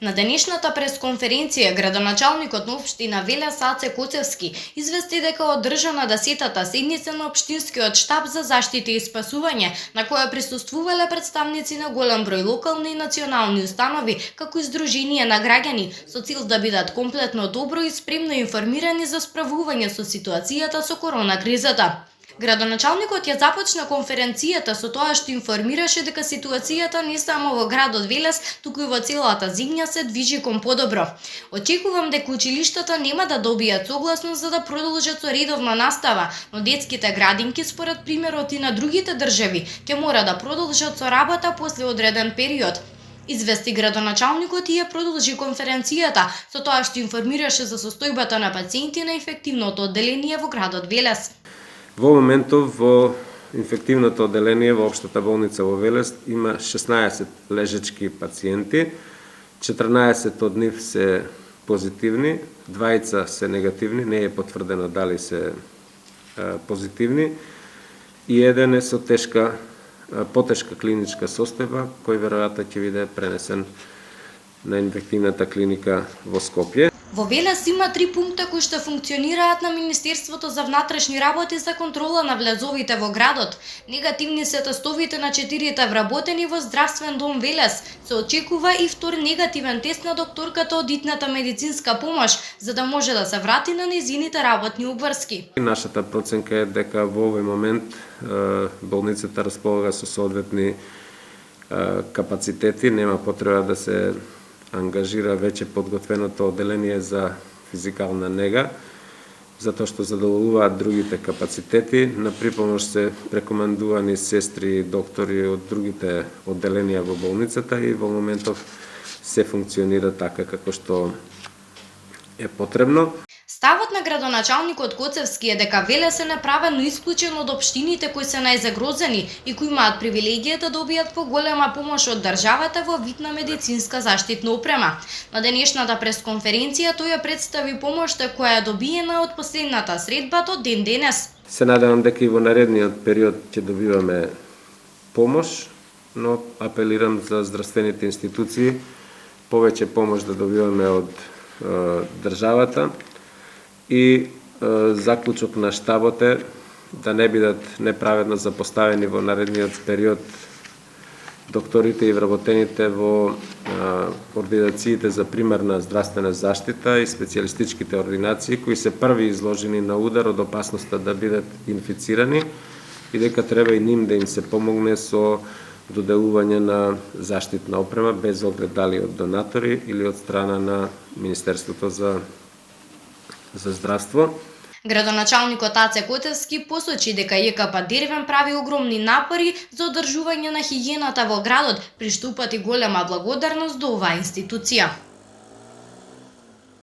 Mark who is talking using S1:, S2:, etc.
S1: На денешната пресконференција, градоначалникот на општина Велес Аце Коцевски извести дека одржана 10-та седница на општинскиот штаб за заштита и спасување, на која присуствувале представници на голем број локални и национални установи, како и здруженија на граѓани, со цел да бидат комплетно добро и спремно информирани за справување со ситуацијата со корона кризата. Градоначалникот ја започна конференцијата со тоа што информираше дека ситуацијата не само во градот Велес, туку и во целата земја се движи кон подобро. Очекувам дека училиштата нема да добијат согласност за да продолжат со редовна настава, но детските градинки според примерот и на другите држави ќе мора да продолжат со работа после одреден период. Извести градоначалникот и ја продолжи конференцијата со тоа што информираше за состојбата на пациенти на инфективното одделение во градот Велес.
S2: Во моментов во инфективното одделение во општата болница во Велес има 16 лежачки пациенти, 14 од нив се позитивни, 2 се негативни, не е потврдено дали се позитивни и еден е со потешка клиничка состојба, кој веројатно ќе биде пренесен на инфективната клиника во Скопје.
S1: Во Велес има 3 пункта кои што функционираат на Министерството за внатрешни работи за контрола на влезовите во градот. Негативни се тестовите на 4 вработени во здравствен дом Велес. Се очекува и втор негативен тест на докторката од итната медицинска помош, за да може да се врати на нејзините работни обврски.
S2: Нашата проценка е дека во овој момент болницата располага со соодветни капацитети, нема потреба да се ангажира веќе подготвеното одделение за физикална нега, затоа што задоволуваат другите капацитети. На припомош се прекомандувани сестри и доктори од другите одделенија во болницата и во моментов се функционира така како што е потребно.
S1: Ставот на градоначалникот Коцевски е дека Велес е направено исклучен од општините кои се најзагрозени и кои имаат привилегија да добијат поголема помош од државата во вид на медицинска заштитна опрема. На денешната пресконференција тој ја представи помошта која е добиена од последната средба до ден денес.
S2: Се надевам дека и во наредниот период ќе добиваме помош, но апелирам за здравствените институции повеќе помош да добиваме од државата. И заклучок на штабот е да не бидат неправедно запоставени во наредниот период докторите и вработените во ординациите за примарна здравствена заштита и специјалистичките ординации, кои се први изложени на удар од опасноста да бидат инфицирани и дека треба и ним да им се помогне со доделување на заштитна опрема, без оглед дали од донатори или од страна на Министерството за здравство.
S1: Градоначалникот Аце Котевски посочи дека ЈКП Дервен прави огромни напори за одржување на хигиената во градот, при што упати голема благодарност до оваа институција.